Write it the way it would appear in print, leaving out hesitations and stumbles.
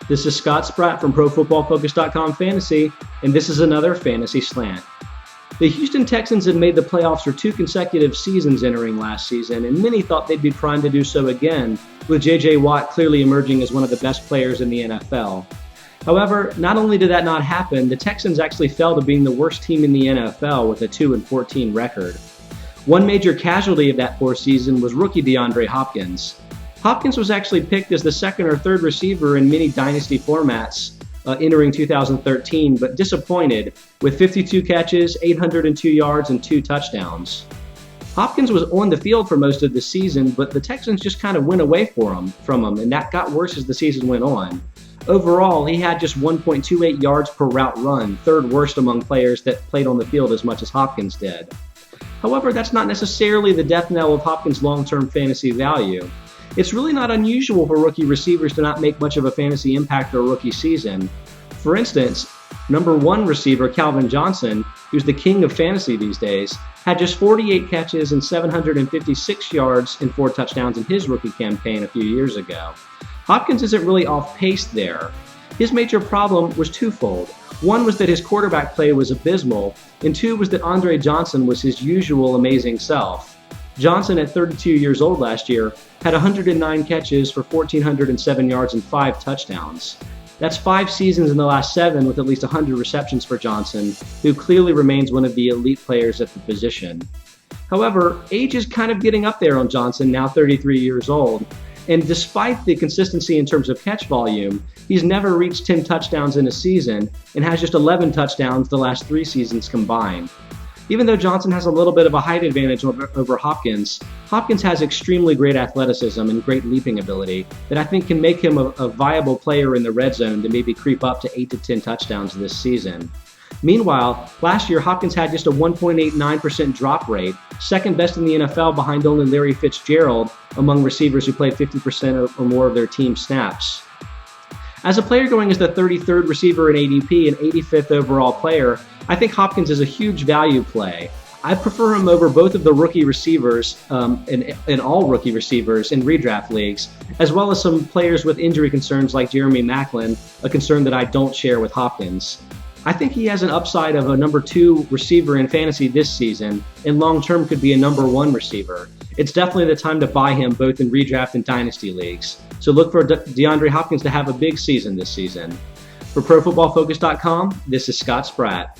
This is Scott Spratt from ProFootballFocus.com Fantasy, and this is another Fantasy Slant. The Houston Texans had made the playoffs for 2 consecutive seasons entering last season, and many thought they'd be primed to do so again, with J.J. Watt clearly emerging as one of the best players in the NFL. However, not only did that not happen, the Texans actually fell to being the worst team in the NFL with a 2-14 record. One major casualty of that poor season was rookie DeAndre Hopkins. Hopkins was actually picked as the second or third receiver in many dynasty formats entering 2013, but disappointed with 52 catches, 802 yards, and 2 touchdowns. Hopkins was on the field for most of the season, but the Texans just kind of went away from him, and that got worse as the season went on. Overall, he had just 1.28 yards per route run, third worst among players that played on the field as much as Hopkins did. However, that's not necessarily the death knell of Hopkins' long-term fantasy value. It's really not unusual for rookie receivers to not make much of a fantasy impact their rookie season. For instance, number 1 receiver Calvin Johnson, who's the king of fantasy these days, had just 48 catches and 756 yards and 4 touchdowns in his rookie campaign a few years ago. Hopkins isn't really off pace there. His major problem was twofold. One was that his quarterback play was abysmal, and 2 was that Andre Johnson was his usual amazing self. Johnson, at 32 years old last year, had 109 catches for 1,407 yards and 5 touchdowns. That's 5 seasons in the last 7 with at least 100 receptions for Johnson, who clearly remains one of the elite players at the position. However, age is kind of getting up there on Johnson, now 33 years old, and despite the consistency in terms of catch volume, he's never reached 10 touchdowns in a season and has just 11 touchdowns the last 3 seasons combined. Even though Johnson has a little bit of a height advantage over Hopkins, Hopkins has extremely great athleticism and great leaping ability that I think can make him a viable player in the red zone to maybe creep up to 8 to 10 touchdowns this season. Meanwhile, last year Hopkins had just a 1.89% drop rate, second best in the NFL behind only Larry Fitzgerald among receivers who played 50% or more of their team snaps. As a player going as the 33rd receiver in ADP and 85th overall player, I think Hopkins is a huge value play. I prefer him over both of the rookie receivers and all rookie receivers in redraft leagues, as well as some players with injury concerns like Jeremy Maclin, a concern that I don't share with Hopkins. I think he has an upside of a number 2 receiver in fantasy this season, and long-term could be a number 1 receiver. It's definitely the time to buy him both in redraft and dynasty leagues. So look for DeAndre Hopkins to have a big season this season. For ProFootballFocus.com, this is Scott Spratt.